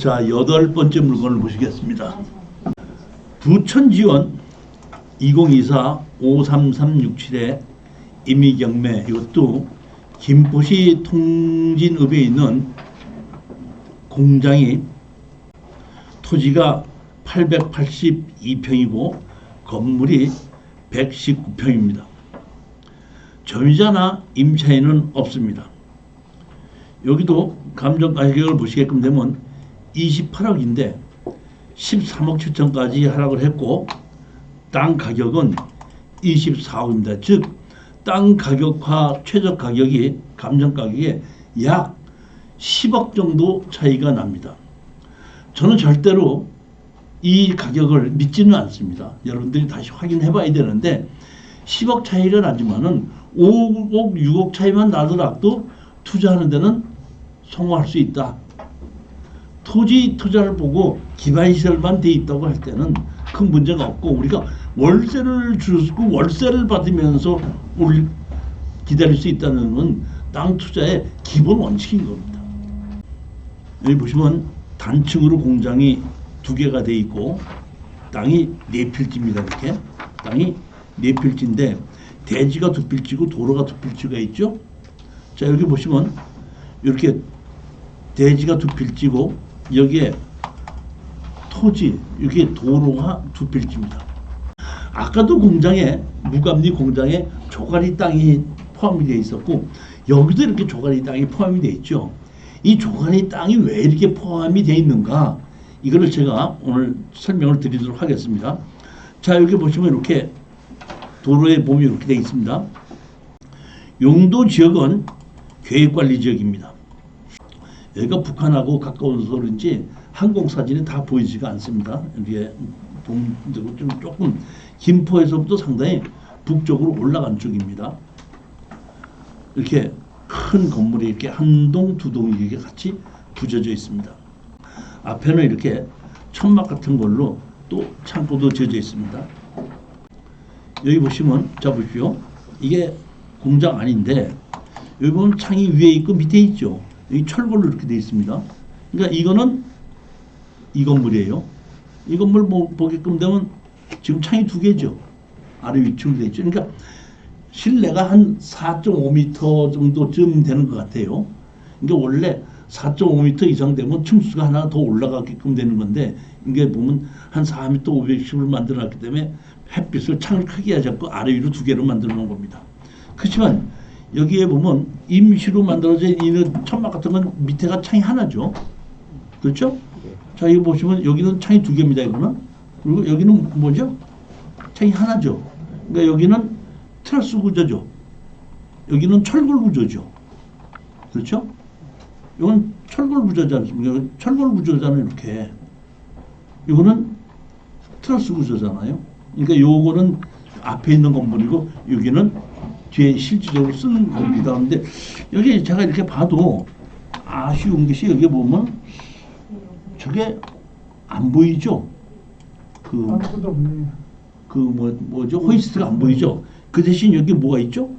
자, 여덟 번째 물건을 보시겠습니다. 부천지원 2024-53367의 임의경매, 이것도 김포시 통진읍에 있는 공장이 토지가 882평이고 건물이 119평입니다. 점유자나 임차인은 없습니다. 여기도 감정 가격을 보시게끔 되면 28억인데 13억 7천까지 하락을 했고 땅 가격은 24억입니다. 즉 땅 가격과 최저 가격이 감정 가격에 약 10억 정도 차이가 납니다. 저는 절대로 이 가격을 믿지는 않습니다. 여러분들이 다시 확인해 봐야 되는데 10억 차이가 나지만은 5억, 6억 차이만 나더라도 투자하는 데는 성공할 수 있다. 토지 투자를 보고 기반시설만 돼 있다고 할 때는 큰 문제가 없고, 우리가 월세를 주고 월세를 받으면서 기다릴 수 있다는 건 땅 투자의 기본 원칙인 겁니다. 여기 보시면 단층으로 공장이 2개가 돼 있고 땅이 4필지입니다. 이렇게 땅이 4필지인데 대지가 2필지고 도로가 2필지가 있죠. 자, 여기 보시면 이렇게 대지가 2필지고 여기에 토지, 여기에 도로가 2필지입니다. 아까도 공장에 무감리 공장에 조가리 땅이 포함이 되어 있었고 여기도 이렇게 조가리 땅이 포함이 되어 있죠. 이 조가리 땅이 왜 이렇게 포함이 되어 있는가, 이거를 제가 오늘 설명을 드리도록 하겠습니다. 자, 여기 보시면 이렇게 도로에 보면 이렇게 되어 있습니다. 용도 지역은 계획관리 지역입니다. 여기가 북한하고 가까워서 그런지 항공사진이 다 보이지가 않습니다. 여기에 보면 좀 조금 김포에서부터 상당히 북쪽으로 올라간 쪽입니다. 이렇게 큰 건물이 이렇게 한 동, 2동이 이렇게 같이 붙여져 있습니다. 앞에는 이렇게 천막 같은 걸로 또 창고도 지어져 있습니다. 여기 보시면, 자 보십시오. 이게 공장 아닌데 여기 보면 창이 위에 있고 밑에 있죠. 여기 철골로 이렇게 되어 있습니다. 그러니까 이거는 이 건물이에요. 이 건물 보게끔 되면 지금 창이 2개죠. 아래 위층으로 되어 있죠. 그러니까 실내가 한 4.5m 정도쯤 되는 것 같아요. 그러니까 원래 4.5m 이상 되면 층수가 하나 더 올라가게끔 되는 건데 이게 보면 한 4m 510을 만들어놨기 때문에 햇빛을 창을 크게 하지 않고 아래 위로 2개로 만들어 놓은 겁니다. 그렇지만 여기에 보면 임시로 만들어져 있는 천막 같은 건 밑에가 창이 하나죠. 그렇죠? 자, 이거 보시면 여기는 창이 2개입니다. 이거는. 그리고 여기는 뭐죠? 창이 하나죠. 그러니까 여기는 트러스 구조죠. 여기는 철골 구조죠. 그렇죠? 이건 철골 구조지 않습니까? 철골 구조잖아요. 이렇게. 이거는 트러스 구조잖아요. 그러니까 요거는 앞에 있는 건물이고 여기는 뒤에 실질적으로 쓰는 겁니다. 그런데 여기 제가 이렇게 봐도 아쉬운 것이 여기 보면 저게 안 보이죠? 뭐죠? 호이스트가 안 보이죠? 그 대신 여기 뭐가 있죠?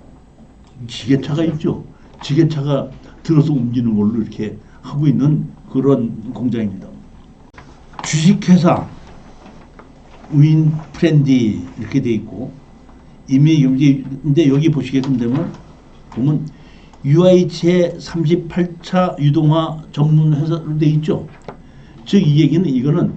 지게차가 있죠. 지게차가 들어서 옮기는 걸로 이렇게 하고 있는 그런 공장입니다. 주식회사 우인 프렌디 이렇게 돼 있고 임의경제인데 여기 보시게끔 되면 보면 UI체 38차 유동화 전문 회사로 돼 있죠. 즉 이 얘기는 이거는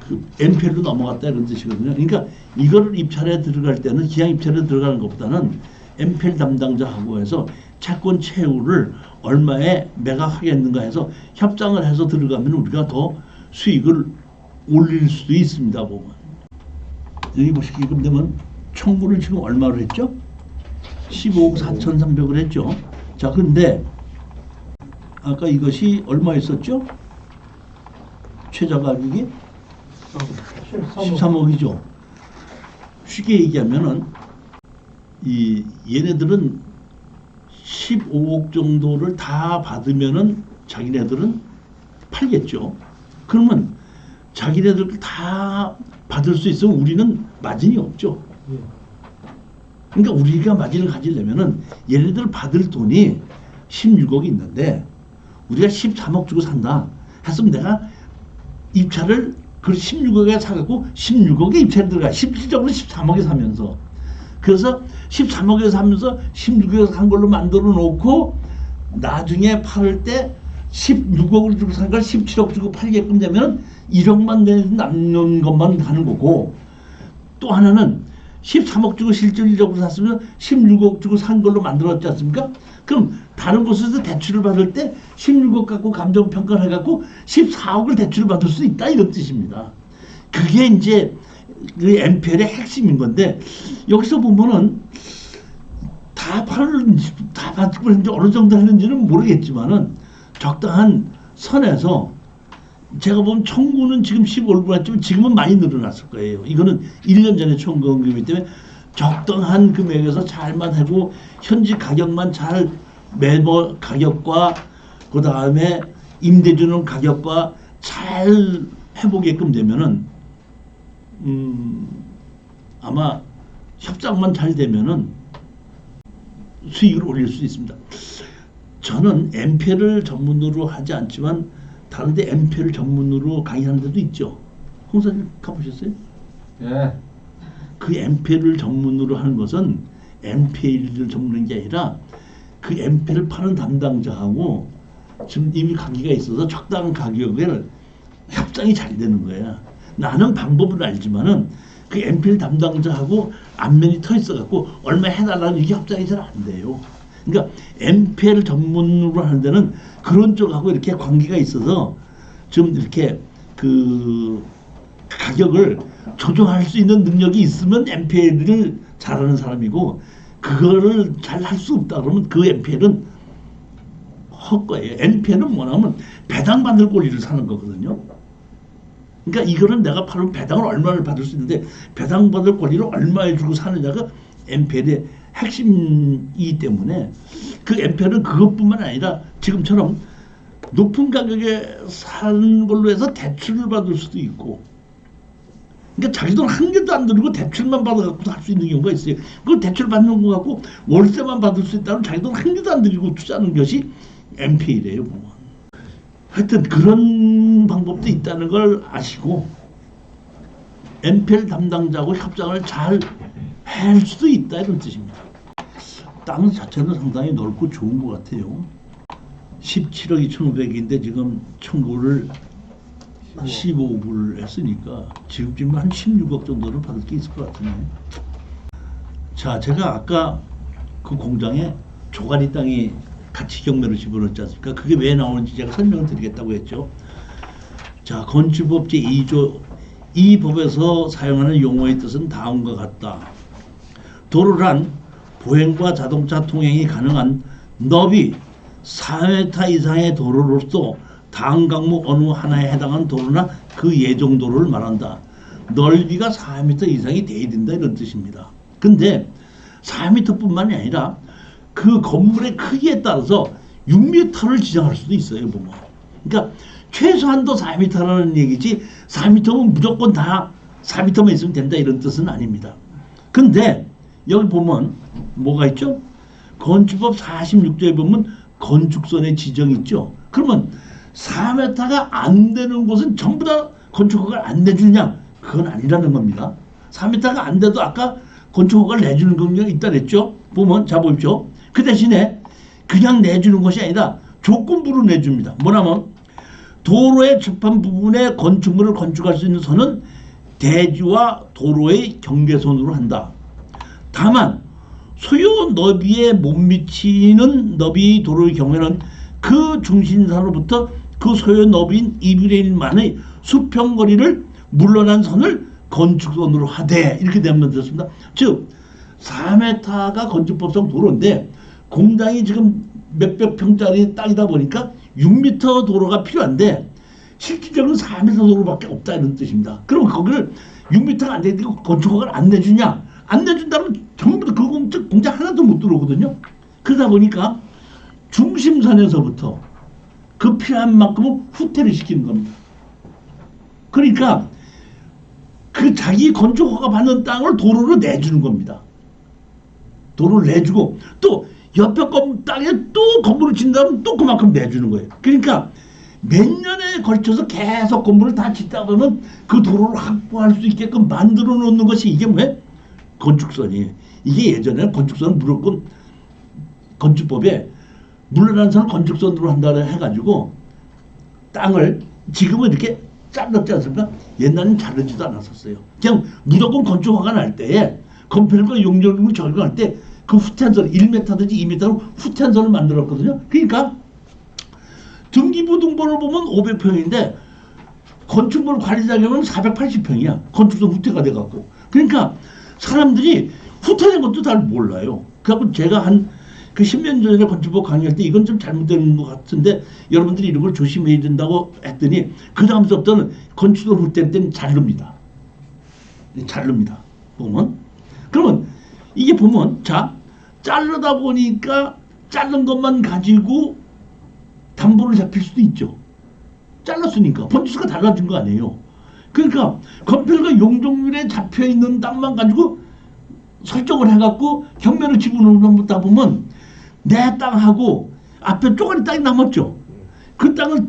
그 MPL로 넘어갔다 이런 뜻이거든요. 그러니까 이거를 입찰에 들어갈 때는 기왕 입찰에 들어가는 것보다는 MPL 담당자하고 해서 채권 채우를 얼마에 매각하겠는가 해서 협상을 해서 들어가면 우리가 더 수익을 올릴 수도 있습니다. 보면 여기 보시게끔 되면 청구를 지금 얼마로 했죠? 15억 4,300을 했죠. 자, 근데 아까 이것이 얼마였었죠? 최저 가격이 13억이죠. 쉽게 얘기하면은 얘네들은 15억 정도를 다 받으면은 자기네들은 팔겠죠. 그러면 자기네들 다 받을 수 있으면 우리는 마진이 없죠. 그러니까 우리가 마진을 가지려면은 얘네들 받을 돈이 16억이 있는데 우리가 13억 주고 산다. 했으면 내가 입찰을 그 16억에 사갖고 16억에 입찰이 들어가. 실질적으로 13억에 사면서. 그래서 13억에 사면서 16억에 산 걸로 만들어 놓고 나중에 팔을 때 16억을 주고 산 걸 17억 주고 팔게끔 되면 1억만 남는 것만 하는 거고, 또 하나는 13억 주고 실질적으로 샀으면 16억 주고 산 걸로 만들었지 않습니까? 그럼 다른 곳에서 대출을 받을 때 16억 갖고 감정평가를 해갖고 14억을 대출을 받을 수 있다, 이런 뜻입니다. 그게 이제 그 NPL의 핵심인 건데, 여기서 보면은 다 받고 있는지 어느 정도 했는지는 모르겠지만은 적당한 선에서, 제가 보면 청구는 지금 15불 했지만 지금은 많이 늘어났을 거예요. 이거는 1년 전에 청구한 금이기 때문에 적당한 금액에서 잘만 하고 현지 가격만 잘, 매매 가격과 그 다음에 임대주는 가격과 잘 해보게끔 되면은 아마 협상만 잘 되면은 수익을 올릴 수 있습니다. 저는 NPL을 전문으로 하지 않지만 다른데 NPL을 전문으로 강의하는 데도 있죠. 홍사님 가보셨어요? 예. 그 NPL을 전문으로 하는 것은 NPL을 전문한 게 아니라 그 NPL을 파는 담당자하고 지금 이미 관계가 있어서 적당한 가격을 협상이 잘 되는 거야. 나는 방법을 알지만은 그 NPL 담당자하고 안면이 터 있어갖고 얼마 해달라는 이게 협상이 잘 안 돼요. 그러니까 NPL 전문으로 하는 데는 그런 쪽하고 이렇게 관계가 있어서 좀 이렇게 그 가격을 조정할 수 있는 능력이 있으면 NPL을 잘하는 사람이고, 그거를 잘 할 수 없다 그러면 그 NPL은 헛거예요. NPL은 뭐냐면 배당받을 권리를 사는 거거든요. 그러니까 이거는 내가 팔면 배당을 얼마를 받을 수 있는데 배당받을 권리를 얼마에 주고 사느냐가 NPL의 핵심이기 때문에, 그 NPL은 그것뿐만 아니라 지금처럼 높은 가격에 사는 걸로 해서 대출을 받을 수도 있고, 그러니까 자기 돈 한 개도 안 들고 대출만 받아갖고 할 수 있는 경우가 있어요. 그 대출 받는 거 갖고 월세만 받을 수 있다면 자기 돈 한 개도 안 들이고 투자하는 것이 NPL이에요. 보면. 하여튼 그런 방법도 있다는 걸 아시고 NPL 담당자하고 협상을 잘 할 수도 있다, 이런 뜻입니다. 땅 자체는 상당히 넓고 좋은 것 같아요. 17억 2,500인데 지금 청구를 15불 했으니까 지금 한 16억 정도는 받을 게 있을 것 같은데. 자, 제가 아까 그 공장에 조가리 땅이 같이 경매로 집어넣지 않습니까? 그게 왜 나오는지 제가 설명을 드리겠다고 했죠. 자, 건축법 제2조 이 법에서 사용하는 용어의 뜻은 다음과 같다. 도로란 보행과 자동차 통행이 가능한 너비 4m 이상의 도로로서 다음 항목 어느 하나에 해당하는 도로나 그 예정 도로를 말한다. 넓이가 4m 이상이 돼야 된다, 이런 뜻입니다. 근데 4m뿐만이 아니라 그 건물의 크기에 따라서 6m를 지정할 수도 있어요, 보면. 그러니까 최소한도 4m라는 얘기지 4m면 무조건 다 4m만 있으면 된다, 이런 뜻은 아닙니다. 근데 여기 보면 뭐가 있죠? 건축법 46조에 보면 건축선의 지정이 있죠. 그러면 4m가 안 되는 곳은 전부 다 건축허가를 안 내주냐? 그건 아니라는 겁니다. 4m가 안 돼도 아까 건축허가를 내주는 경우가 있다 그랬죠. 보면 자 보십시오. 그 대신에 그냥 내주는 것이 아니라 조건부로 내줍니다. 뭐냐면 도로의 접한 부분에 건축물을 건축할 수 있는 선은 대지와 도로의 경계선으로 한다. 다만 소요 너비에 못 미치는 너비 도로의 경우에는 그 중심선으로부터 그 소요 너비인 2분의 1만의 수평거리를 물러난 선을 건축선으로 하되, 이렇게 되면 되었습니다. 즉 4m가 건축법상 도로인데 공장이 지금 몇백 평짜리 땅이다 보니까 6m 도로가 필요한데 실질적으로 4m 도로밖에 없다, 이런 뜻입니다. 그럼 거기를 6m가 안 되니까 건축허가를 안 내주냐? 안 내준다면 전부 다 그 공장 하나도 못 들어오거든요. 그러다 보니까 중심선에서부터 그 필요한 만큼은 후퇴를 시키는 겁니다. 그러니까 그 자기 건축허가 받는 땅을 도로로 내주는 겁니다. 도로를 내주고 또 옆에 땅에 또 건물을 짓는다면 또 그만큼 내주는 거예요. 그러니까 몇 년에 걸쳐서 계속 건물을 다 짓다 보면 그 도로를 확보할 수 있게끔 만들어 놓는 것이 이게 뭐예요? 건축선이에요. 이게 예전에 건축선은 무조건 건축법에 물러난 선을 건축선으로 한다 해가지고 땅을 지금은 이렇게 잘랐지 않습니까? 옛날에는 자르지도 않았었어요. 그냥 무조건 건축허가 날 때에 건폐율과 용적률을 적용할 때 그 후퇴한 선 1m든지 2m로 후퇴한 선을 만들었거든요. 그러니까 등기부등본을 보면 500평인데 건축물 관리자격은 480평이야. 건축선 후퇴가 돼갖고. 그러니까 사람들이 후퇴된 것도 잘 몰라요. 그래갖고 제가 한 그 10년 전에 건축법 강의할 때 이건 좀 잘못된 것 같은데 여러분들이 이런 걸 조심해야 된다고 했더니 그 다음부터는 건축선 후퇴할 때는 자릅니다. 자릅니다. 보면. 그러면 이게 보면 자 자르다 보니까 자른 것만 가지고 담보를 잡힐 수도 있죠. 잘랐으니까 번지수가 달라진 거 아니에요. 그러니까 건폐율과 용적률에 잡혀있는 땅만 가지고 설정을 해갖고 경매를 집어넣다 보면 내 땅하고 앞에 쪼가리 땅이 남았죠. 그 땅을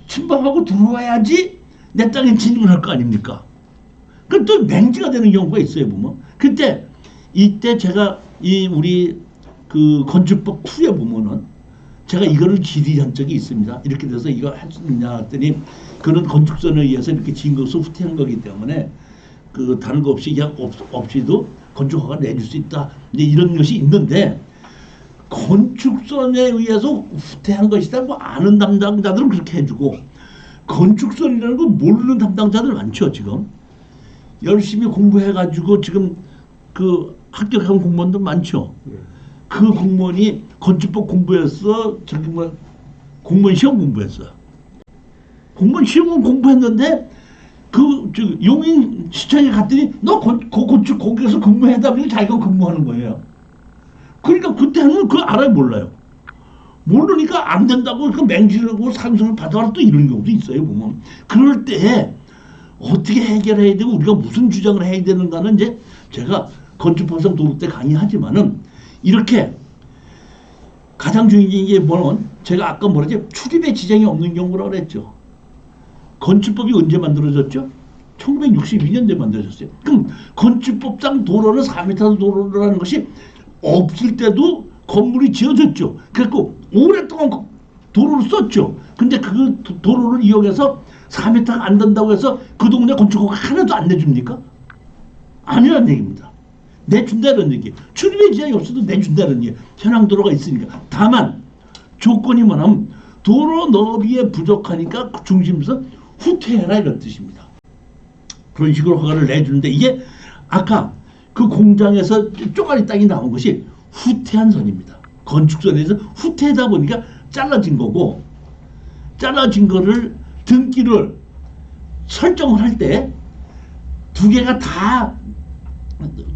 침범하고 들어와야지 내 땅에 진입을 할 거 아닙니까? 그 또 맹지가 되는 경우가 있어요. 보면 그때 이때 제가 이 우리 그 건축법 2에 보면은 제가 이거를 질의한 적이 있습니다. 이렇게 돼서 이거 할 수 있냐 했더니 그런 건축선에 의해서 이렇게 지은 것을 후퇴한 거기 때문에 그 다른 거 없이 그냥 없이도 건축허가 내줄 수 있다. 이제 이런 것이 있는데 건축선에 의해서 후퇴한 것이다. 뭐 아는 담당자들은 그렇게 해주고 건축선이라는 거 모르는 담당자들 많죠. 지금 열심히 공부해가지고 지금 그 합격한 공무원도 많죠. 그 공무원이 건축법 공부했어. 저기 뭐 공무원 시험 공부했어. 공무원 시험은 공부했는데 그 용인 시청에 갔더니 너 건축 거기서 근무해다 보니 자기가 근무하는 거예요. 그러니까 그때는 그걸 알아요 몰라요. 모르니까 안 된다고 그 맹지르고 상승을 받아라 또 이런 경우도 있어요. 보면 그럴 때 어떻게 해결해야 되고 우리가 무슨 주장을 해야 되는가는 이제 제가 건축법상 도로 때 강의하지만은 이렇게 가장 중요한 게 뭐냐면 제가 아까 뭐라지 출입에 지장이 없는 경우라고 그랬죠. 건축법이 언제 만들어졌죠? 1962년도에 만들어졌어요. 그럼 건축법상 도로는 4m 도로라는 것이 없을 때도 건물이 지어졌죠. 그래서 오랫동안 도로를 썼죠. 근데 그 도로를 이용해서 4m가 안 된다고 해서 그 동네 건축허가 하나도 안 내줍니까? 아니라는 얘기입니다. 내준다는 얘기. 출입에 지장이 없어도 내준다는 얘기. 현황도로가 있으니까. 다만 조건이 뭐냐면 도로 너비에 부족하니까 중심에서 후퇴해라 이런 뜻입니다. 그런 식으로 허가를 내주는데 이게 아까 그 공장에서 쪼가리 땅이 나온 것이 후퇴한 선입니다. 건축선에서 후퇴하다 보니까 잘라진 거고 잘라진 거를 등기를 설정을 할 때 두 개가 다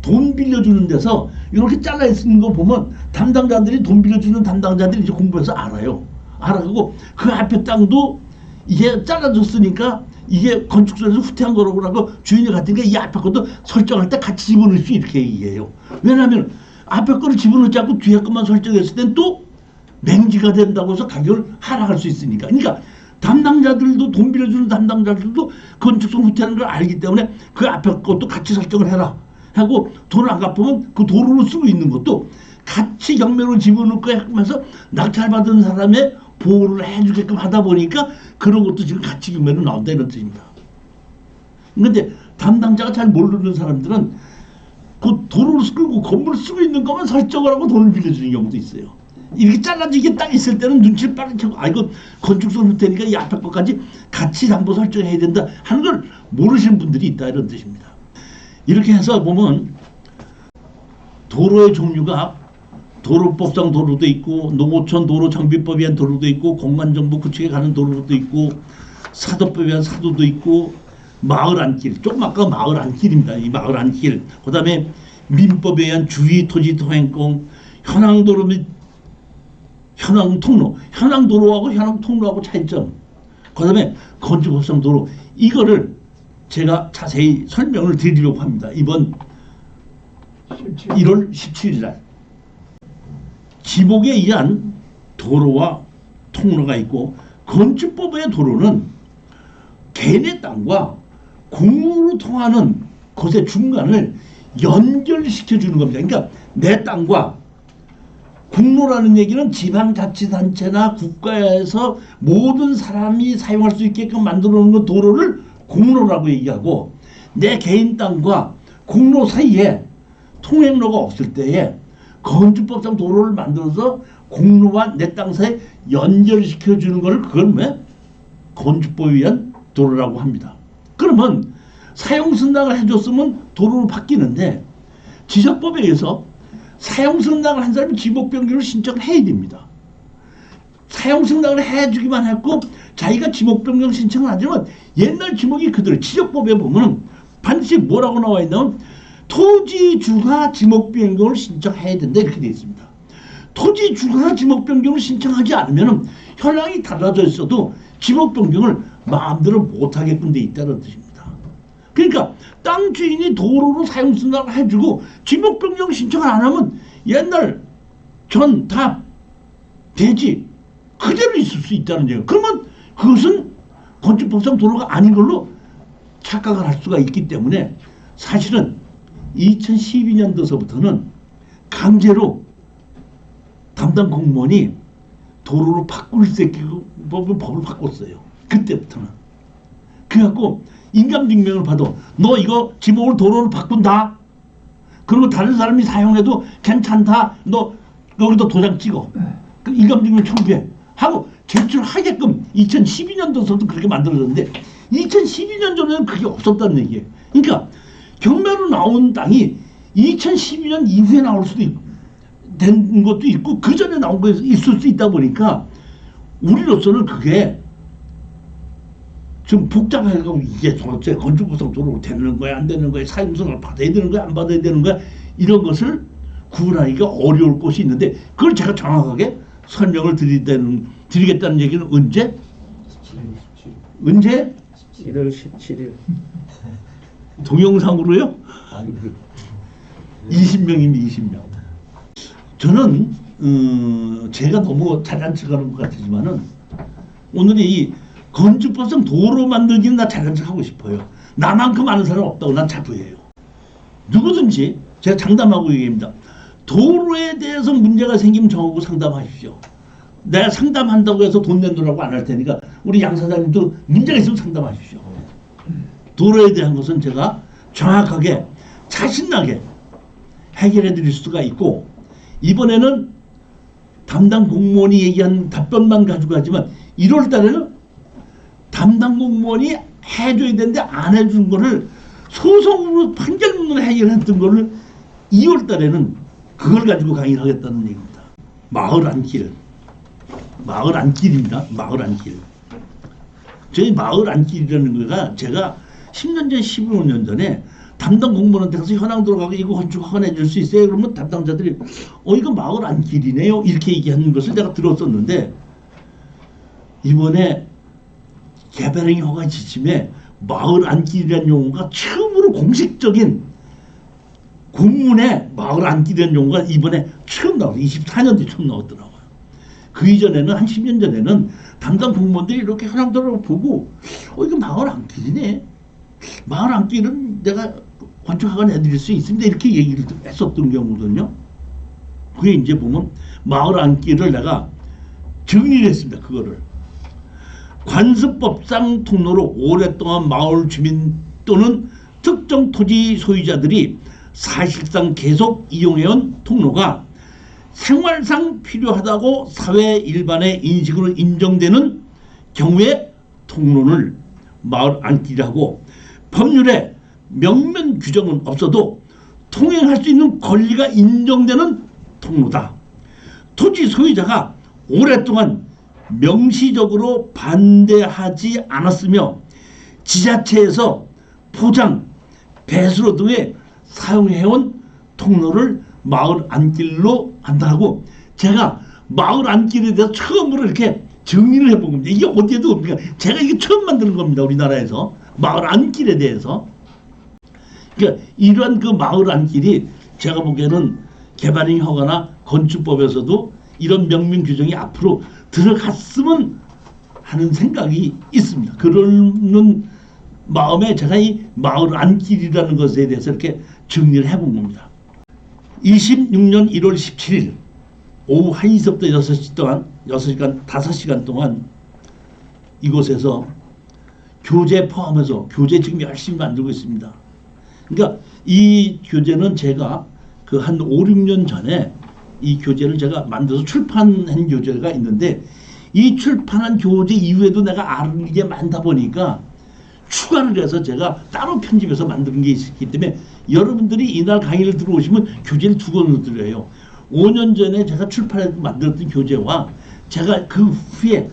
돈 빌려주는 데서 이렇게 잘라 있는 거 보면 담당자들이 돈 빌려주는 담당자들이 이제 공부해서 알아요. 알아가고 그 앞에 땅도 이게 잘라줬으니까 이게 건축선에서 후퇴한 거라고 하고 주인이 같은 게 이 앞에 것도 설정할 때 같이 집어넣을 수 이렇게 얘기해요. 왜냐하면 앞에 거를 집어넣지 않고 뒤에 것만 설정했을 땐 또 맹지가 된다고 해서 가격을 하락할 수 있으니까. 그러니까 담당자들도 돈 빌려주는 담당자들도 건축선 후퇴하는 걸 알기 때문에 그 앞에 것도 같이 설정을 해라 하고 돈을 안 갚으면 그 도로로 쓰고 있는 것도 같이 경매로 집어넣고 하면서 낙찰받은 사람의 보호를 해주게끔 하다 보니까 그런 것도 지금 같이 경매로 나온다 이런 뜻입니다. 그런데 담당자가 잘 모르는 사람들은 그 도로를 끌고 건물을 쓰고 있는 것만 설정을 하고 돈을 빌려주는 경우도 있어요. 이렇게 잘라지게 딱 있을 때는 눈치를 빠르게 채고 아 이거 건축선 후퇴니까 이 앞에 것까지 같이 담보 설정해야 된다 하는 걸 모르시는 분들이 있다 이런 뜻입니다. 이렇게 해서 보면 도로의 종류가 도로법상 도로도 있고 농어촌 도로 정비법에 의한 도로도 있고 공간정보 구축에 가는 도로도 있고 사도법에 의한 사도도 있고 마을 안길 조금 아까 마을 안길입니다. 이 마을 안길 그 다음에 민법에 의한 주의 토지 통행권 현황도로 및 현황통로 현황도로하고 현황통로하고 차이점 그 다음에 건축법상 도로 이거를 제가 자세히 설명을 드리려고 합니다. 이번 1월 17일 날 지목에 의한 도로와 통로가 있고 건축법의 도로는 개인의 땅과 공무로 통하는 곳의 중간을 연결시켜 주는 겁니다. 그러니까 내 땅과 공로라는 얘기는 지방자치단체나 국가에서 모든 사람이 사용할 수 있게끔 만들어 놓은 도로를 공로라고 얘기하고, 내 개인 땅과 공로 사이에 통행로가 없을 때에 건축법상 도로를 만들어서 공로와 내 땅 사이에 연결시켜 주는 것을 그걸 왜 건축법에 의한 도로라고 합니다. 그러면 사용승낙을 해줬으면 도로로 바뀌는데, 지적법에 의해서 사용승낙을 한 사람이 지목변경을 신청을 해야 됩니다. 사용승낙을 해주기만 했고 자기가 지목변경 신청을 하지만 옛날 지목이 그대로, 지적법에 보면 반드시 뭐라고 나와 있냐면 토지주가 지목변경을 신청해야 된다 이렇게 되어 있습니다. 토지주가 지목변경을 신청하지 않으면 현황이 달라져 있어도 지목변경을 마음대로 못하게끔 돼 있다는 뜻입니다. 그러니까 땅 주인이 도로로 사용승낙을 해주고 지목변경 신청을 안 하면 옛날 전 다 대지 그대로 있을 수 있다는 얘기예요. 그러면 그것은 건축법상 도로가 아닌 걸로 착각을 할 수가 있기 때문에, 사실은 2012년도서부터는 강제로 담당 공무원이 도로로 바꿀 수 있게 법을 바꿨어요. 그때부터는. 그래갖고 인감증명을 받아, 너 이거 지목을 도로로 바꾼다, 그리고 다른 사람이 사용해도 괜찮다, 너 여기도 도장 찍어, 그 인감증명 청구해 하고 제출하게끔 2012년도서도 그렇게 만들어졌는데, 2012년 전에는 그게 없었다는 얘기예요. 그러니까 경매로 나온 땅이 2012년 이후에 나올 수도 있고 된 것도 있고 그 전에 나온 거 있을 수 있다 보니까 우리로서는 그게 좀 복잡해가지고 이게 도대체 건축법상 도로로 되는 거야 안 되는 거야, 사용승을 받아야 되는 거야 안 받아야 되는 거야, 이런 것을 구분하기가 어려울 것이 있는데, 그걸 제가 정확하게 설명을 드리겠다는 얘기는 언제? 1월 17일. 동영상으로요? 20명이면 20명. 저는 제가 너무 자잔척하는 것 같지만은 오늘 이 건축법상 도로 만들기는 나 자잔척하고 싶어요. 나만큼 아는 사람 없다고 난 자부해요. 누구든지 제가 장담하고 얘기합니다. 도로에 대해서 문제가 생기면 저하고 상담하십시오. 내가 상담한다고 해서 돈 내놓으라고 안 할 테니까 우리 양 사장님도 문제가 있으면 상담하십시오. 도로에 대한 것은 제가 정확하게 자신나게 해결해 드릴 수가 있고, 이번에는 담당 공무원이 얘기한 답변만 가지고 가지만 1월 달에는 담당 공무원이 해줘야 되는데 안 해준 거를 소송으로 판결문으로 해결했던 거를 2월 달에는 그걸 가지고 강의를 하겠다는 얘기입니다. 마을 안길. 마을 안길입니다. 마을 안길. 저희 마을 안길이라는 거가 제가 10년 전, 15년 전에 담당 공무원한테 가서 현황 들어가고 이거 건축 허가해 줄 수 있어요? 그러면 담당자들이 이거 마을 안길이네요 이렇게 얘기하는 것을 내가 들었었는데, 이번에 개발행위 허가 지침에 마을 안길이라는 용어가 처음으로 공식적인 공문에 마을 안길이라는 용어가 이번에 처음 나와서 24년도에 처음 나왔더라고요. 그 이전에는 한 10년 전에는 담당 공무원들이 이렇게 현황 들어가고 보고 이거 마을 안길이네, 마을 안길은 내가 건축학원 해드릴 수 있습니다 이렇게 얘기를 했었던 경우거든요. 그게 이제 보면 마을 안길을 내가 정리를 했습니다. 그거를 관습법상 통로로 오랫동안 마을 주민 또는 특정 토지 소유자들이 사실상 계속 이용해온 통로가 생활상 필요하다고 사회 일반의 인식으로 인정되는 경우에 통로를 마을 안길이라고, 법률에 명면 규정은 없어도 통행할 수 있는 권리가 인정되는 통로다. 토지 소유자가 오랫동안 명시적으로 반대하지 않았으며 지자체에서 포장, 배수로 등에 사용해온 통로를 마을 안길로 한다고, 제가 마을 안길에 대해서 처음으로 이렇게 정리를 해본 겁니다. 이게 어디에도 없으니까 제가 이게 처음 만드는 겁니다. 우리나라에서 마을 안길에 대해서. 그러니까 이러한 그 마을 안길이 제가 보기에는 개발행 허가나 건축법에서도 이런 명명 규정이 앞으로 들어갔으면 하는 생각이 있습니다. 그러는 마음에 제가 이 마을 안길이라는 것에 대해서 이렇게 정리를 해본 겁니다. 26년 1월 17일 오후 1시부터 6시 동안 5시간 동안 이곳에서 교재 포함해서 교재 지금 열심히 만들고 있습니다. 그러니까 이 교재는 제가 그 한 5, 6년 전에 이 교재를 제가 만들어서 출판한 교재가 있는데 이 출판한 교재 이후에도 내가 아는 게 많다 보니까 추가를 해서 제가 따로 편집해서 만든 게 있기 때문에 여러분들이 이날 강의를 들어오시면 교재를 2권으로 드려요. 5년 전에 제가 출판해서 만들었던 교재와 제가 그 후에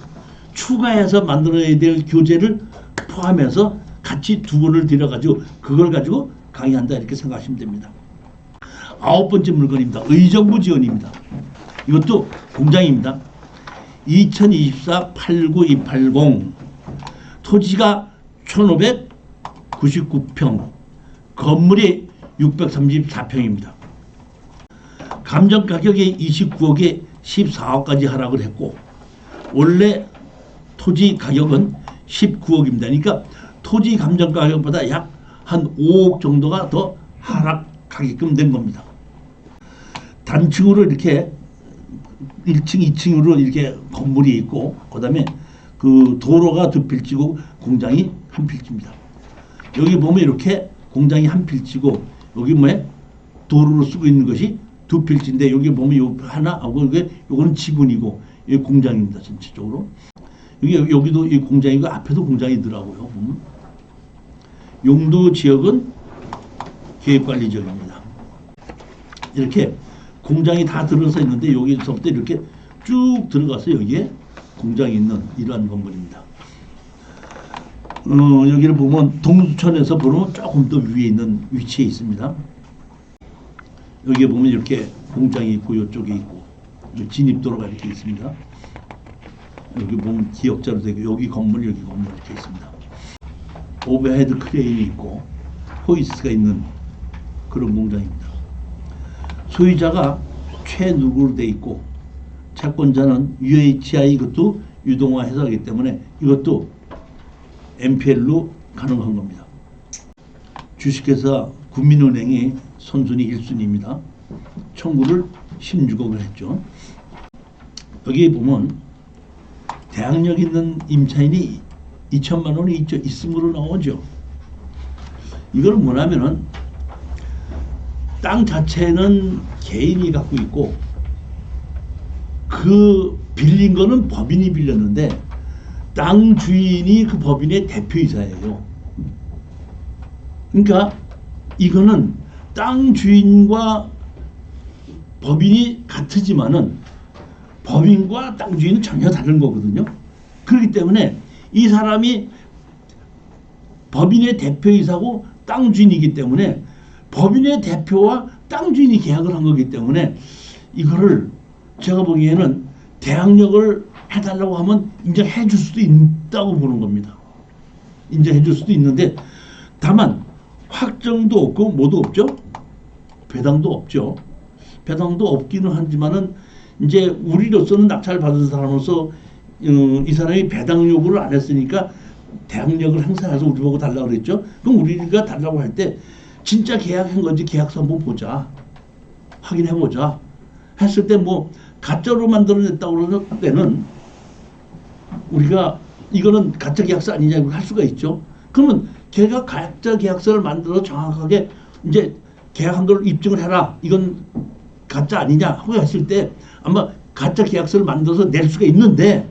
추가해서 만들어야 될 교재를 포함해서 같이 2권을 드려가지고 그걸 가지고 강의한다 이렇게 생각하시면 됩니다. 9번째 물건입니다. 의정부 지원입니다. 이것도 공장입니다. 2024 89280 토지가 1599평 건물이 634평입니다. 감정 가격이 29억에 14억까지 하락을 했고 원래 토지 가격은 19억입니다. 그러니까 토지 감정 가격보다 약 한 5억 정도가 더 하락하게끔 된 겁니다. 단층으로 이렇게 1층, 2층으로 이렇게 건물이 있고 그다음에 그 도로가 2필지고 공장이 1필지입니다. 여기 보면 이렇게 공장이 1필지고 여기 뭐에 도로로 쓰고 있는 것이 2필지인데 여기 보면 요 하나 하고 요거는 지분이고 여기 공장입니다. 전체적으로. 여기도 이 공장이고 앞에도 공장이더라고요. 보면. 용도 지역은 계획관리 지역입니다. 이렇게 공장이 다 들어서 있는데 여기서부터 이렇게 쭉 들어가서 여기에 공장이 있는 이러한 건물입니다. 여기를 보면 동두천에서 보면 조금 더 위에 있는 위치에 있습니다. 여기에 보면 이렇게 공장이 있고 이쪽에 있고 진입도로가 이렇게 있습니다. 여기 보면 기역자로 되고 여기 건물 이렇게 있습니다. 오버헤드 크레인이 있고 호이스가 있는 그런 공장입니다. 소유자가 최누구로 돼 있고 채권자는 UHI 이것도 유동화해서 하기 때문에 이것도 NPL로 가능한 겁니다. 주식회사 국민은행이 선순위 1순위입니다. 청구를 16억을 했죠. 여기 보면 대항력 있는 임차인이 2천만 원이 있음으로 나오죠. 이건 뭐냐면은 땅 자체는 개인이 갖고 있고 그 빌린 거는 법인이 빌렸는데 땅 주인이 그 법인의 대표이사예요. 그러니까 이거는 땅 주인과 법인이 같지만은 법인과 땅 주인은 전혀 다른 거거든요. 그렇기 때문에 이 사람이 법인의 대표이사고 땅 주인이기 때문에 법인의 대표와 땅 주인이 계약을 한 거기 때문에 이거를 제가 보기에는 대항력을 해달라고 하면 인정해 줄 수도 있다고 보는 겁니다. 인정해 줄 수도 있는데 다만 확정도 없고 뭐도 없죠. 배당도 없죠. 배당도 없기는 하지만은 이제 우리로서는 낙찰 받은 사람으로서 이 사람이 배당 요구를 안 했으니까 대항력을 행사해서 우리 보고 달라고 그랬죠. 그럼 우리가 달라고 할 때 진짜 계약한 건지 계약서 한번 보자. 확인해 보자. 했을 때 뭐 가짜로 만들어냈다고 그러는 때는 우리가 이거는 가짜 계약서 아니냐고 할 수가 있죠. 그러면 걔가 가짜 계약서를 만들어 정확하게 이제 계약한 걸 입증을 해라. 이건 가짜 아니냐 하고 했을 때 아마 가짜 계약서를 만들어서 낼 수가 있는데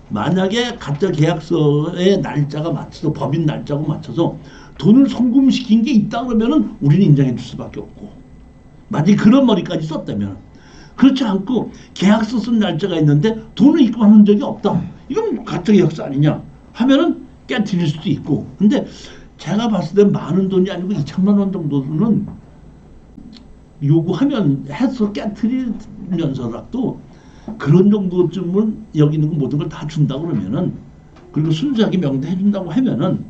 만약에 가짜 계약서의 날짜가 맞춰서 법인 날짜고 맞춰서 돈을 송금시킨 게 있다 그러면은 우리는 인정해 줄 수밖에 없고 만약에 그런 머리까지 썼다면 그렇지 않고 계약서 쓴 날짜가 있는데 돈을 입금하는 적이 없다. 이건 가짜 계약서 아니냐 하면은 깨트릴 수도 있고 근데 제가 봤을 때 많은 돈이 아니고 2천만 원 정도는 요구하면 해서 깨트리면서라도 그런 정도쯤은 여기 있는 거 모든 걸 다 준다고 그러면은 그리고 순수하게 명대해 준다고 하면은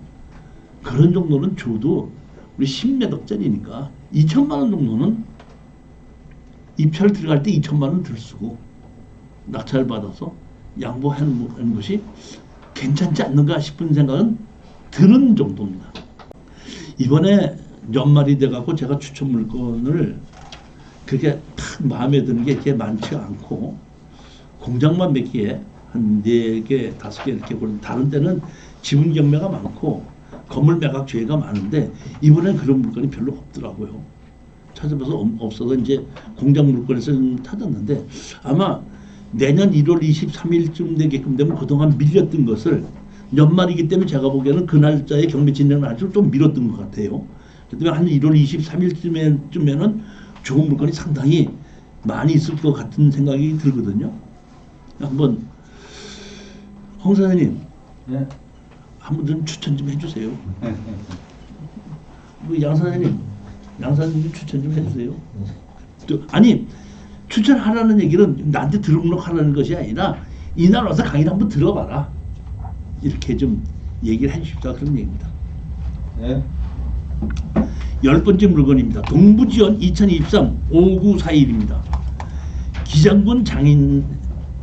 그런 정도는 줘도 우리 10몇 억짜리니까 2천만 원 정도는 입찰 들어갈 때 2천만 원 들 쓰고 낙찰 받아서 양보하는 것이 괜찮지 않는가 싶은 생각은 드는 정도입니다. 이번에 연말이 돼갖고 제가 추천 물건을 그렇게 탁 마음에 드는 게 이렇게 많지 않고 공장만 몇 개, 한 4개, 5개 이렇게 보는 다른 데는 지분 경매가 많고 건물 매각 조회가 많은데 이번엔 그런 물건이 별로 없더라고요. 찾아봐서 없어서 이제 공장 물건에서 좀 찾았는데 아마 내년 1월 23일쯤 되게끔 되면 그동안 밀렸던 것을 연말이기 때문에 제가 보기에는 그 날짜에 경매 진행을 아주 좀 미뤘던 것 같아요. 그렇기 한 1월 23일쯤에는 좋은 물건이 상당히 많이 있을 것 같은 생각이 들거든요. 한번 홍 사장님, 네. 한번 좀 추천 좀 해주세요. 양 사장님 좀 추천 좀 해주세요. 또 아니 추천하라는 얘기는 나한테 등록하라는 것이 아니라 이날 와서 강의를 한번 들어봐라. 이렇게 좀 얘기를 해주십사 그런 얘기입니다. 네. 10번째 물건입니다. 동부지원 2023 5941입니다. 기장군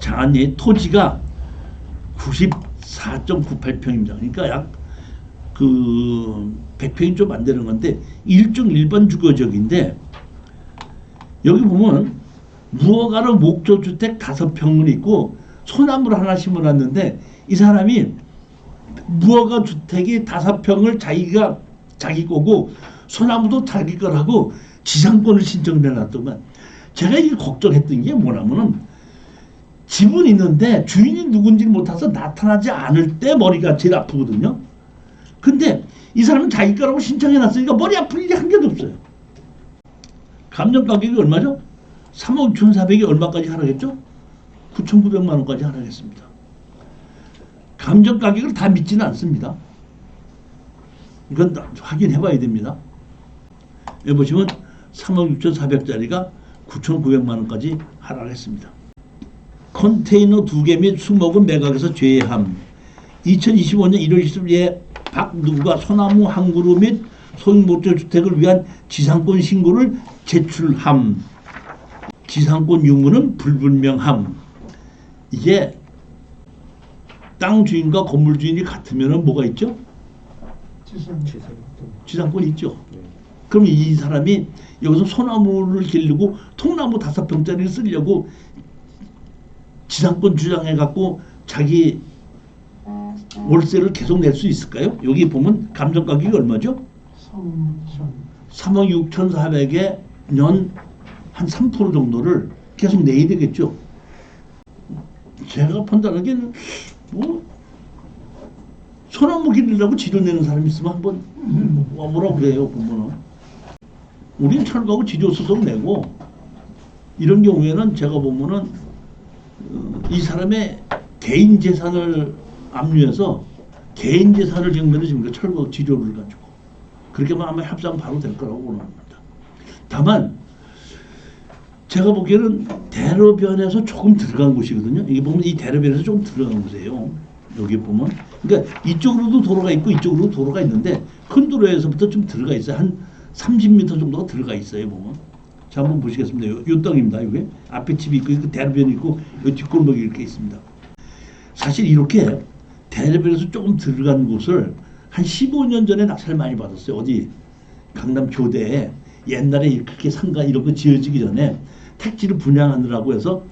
장안의 토지가 94.98평입니다. 그러니까 약 그 100평이 좀 안 되는 건데 일종 일반 주거지역인데 여기 보면 무허가로 목조주택 5평을 있고 소나무를 하나 심어놨는데 이 사람이 무허가 주택이 5평을 자기 거고 소나무도 자기 거라고 지상권을 신청을 해놨더만 제가 이게 걱정했던 게 뭐냐면은 집은 있는데 주인이 누군지 못해서 나타나지 않을 때 머리가 제일 아프거든요. 근데 이 사람은 자기 거라고 신청해놨으니까 머리 아플 일이 한 개도 없어요. 감정 가격이 얼마죠? 3억 6,400이 얼마까지 하락했죠? 9,900만 원까지 하락했습니다. 감정 가격을 다 믿지는 않습니다. 이건 확인해 봐야 됩니다. 여기 보시면 3억 6,400짜리가 9,900만 원까지 하락했습니다. 컨테이너 2개 및 20은 매각에서 제외함. 2025년 1월 20일에 박누구가 소나무 한 그루 및 소형 목조주택을 위한 지상권 신고를 제출함. 지상권 유무는 불분명함. 이게 땅 주인과 건물 주인이 같으면 뭐가 있죠? 지상권이 있죠. 그럼 이 사람이 여기서 소나무를 기르고 통나무 5평짜리를 쓰려고 지상권 주장해 갖고 자기 월세를 계속 낼 수 있을까요? 여기 보면 감정 가격이 얼마죠? 3억 6,400에 년 한 3% 정도를 계속 내야 되겠죠. 제가 판단하기에는 뭐 소나무 기르려고 지도 내는 사람이 있으면 한번 와보라고 그래요. 보면은 우린 철거하고 지도 수속 내고 이런 경우에는 제가 보면은 이 사람의 개인 재산을 압류해서 개인 재산을 경매로 지금 철거 지료를 가지고 그렇게만 하면 협상 바로 될 거라고 보는 겁니다. 다만 제가 보기에는 대로변에서 조금 들어간 곳이거든요. 이게 보면 이 대로변에서 조금 들어간 곳이에요. 여기 보면 그러니까 이쪽으로도 도로가 있고 이쪽으로도 도로가 있는데 큰 도로에서부터 좀 들어가 있어요. 한 30m 정도가 들어가 있어요. 보면 자 한번 보시겠습니다. 요 땅입니다. 여기 앞에 집이 있고 그 대로변이 있고 요 뒷골목이 이렇게 있습니다. 사실 이렇게 대로변에서 조금 들어간 곳을 한 15년 전에 낙찰을 많이 받았어요. 어디 강남 교대에 옛날에 그렇게 상가 이런 거 지어지기 전에 택지를 분양하느라고 해서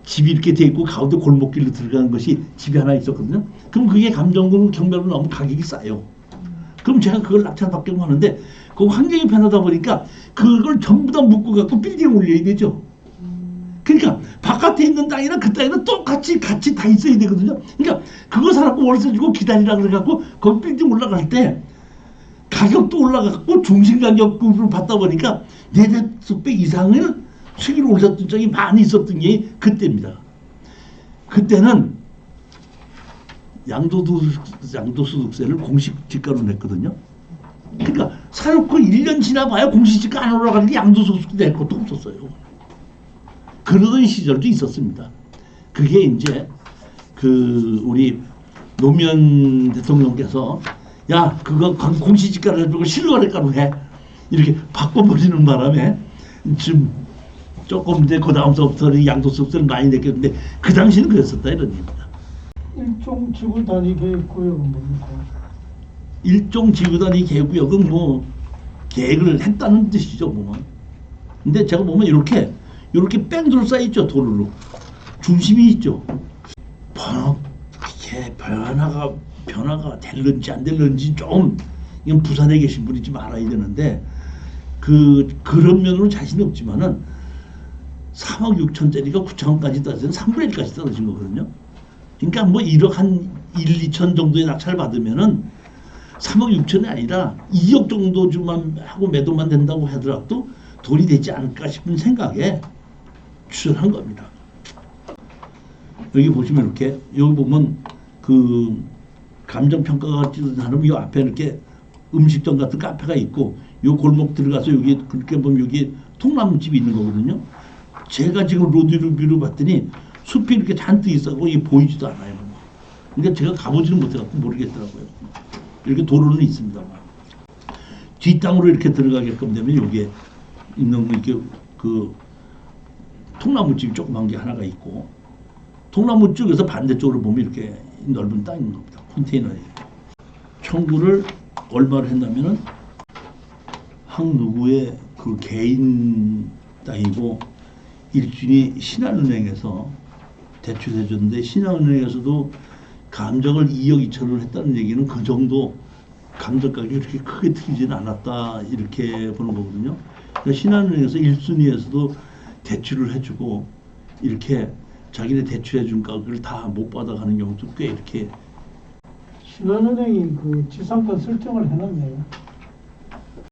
집이 이렇게 돼 있고 가운데 골목길로 들어가는 것이 집이 하나 있었거든요. 그럼 그게 감정으로 경매로 나오면 가격이 싸요. 그럼 제가 그걸 낙찰받기로 하는데 그 환경이 변하다 보니까 그걸 전부 다 묶고 갖고 빌딩 올려야 되죠. 그러니까 바깥에 있는 땅이랑 그 땅이랑 똑같이 같이 다 있어야 되거든요. 그러니까 그거 사라고 월세 주고 기다리라 그래갖고 거기 빌딩 올라갈 때 가격도 올라갔고 중심가격으로 받다 보니까 4~5배 이상을 수익을 올렸던 적이 많이 있었던 게 그때입니다. 그때는 양도소득세를 공시지가로 냈거든요. 그러니까 사놓고 1년 지나봐야 공시지가 안 올라가는데 양도소득세 낼 것도 없었어요. 그러던 시절도 있었습니다. 그게 이제 그 우리 노무현 대통령께서 야 그거 공시지가로 해주고 실거래가로 해 이렇게 바꿔버리는 바람에 지금 조금 이제 그 다음서부터 양도소득세를 많이 냈겠는데 그 당시는 그랬었다 이런 얘기입니다. 일종 지구 단위 계획 구역은 뭡니까? 일종 지구단위 계획구역은 뭐 계획을 했다는 뜻이죠 보면. 근데 제가 보면 이렇게 뺑 둘러싸여 있죠 도로로. 중심이 있죠. 이게 변화가 될는지 안 될는지 좀 이건 부산에 계신 분이 좀 알아야 되는데 그런 면으로 자신이 없지만은 3억 6천짜리가 9천원까지 떨어지면 3분의 1까지 떨어진 거거든요. 그러니까 뭐 1억 한 1, 2천 정도의 낙찰 받으면은 3억 6천이 아니라 2억 정도 주만 하고 매도만 된다고 하더라도 돈이 되지 않을까 싶은 생각에 추천한 겁니다. 여기 보시면 이렇게 여기 보면 그 감정평가가 하는 이 앞에 이렇게 음식점 같은 카페가 있고 요 골목 들어가서 여기 그렇게 보면 여기 통나무집이 있는 거거든요. 제가 지금 로드뷰로 봤더니 숲이 이렇게 잔뜩 있어고 이게 보이지도 않아요. 그러니까 제가 가보지는 못해갖고 모르겠더라고요. 이렇게 도로는 있습니다만 뒷땅으로 이렇게 들어가게끔 되면 여기에 있는 이렇게 그 통나무집이 조그만 게 하나가 있고 통나무 쪽에서 반대쪽으로 보면 이렇게 넓은 땅인 겁니다. 컨테이너에 청구를 얼마를 했냐면은 한 누구의 그 개인 땅이고 일준이 신한은행에서 대출해 줬는데 신한은행에서도 감정을 2억 2천을 했다는 얘기는 그 정도 감정 가격이 그렇게 크게 틀리지는 않았다 이렇게 보는 거거든요. 그러니까 신한은행에서 1순위에서도 대출을 해주고 이렇게 자기네 대출해 준 가격을 다 못 받아가는 경우도 꽤 이렇게 신한은행이 그 지상권 설정을 해놨네요.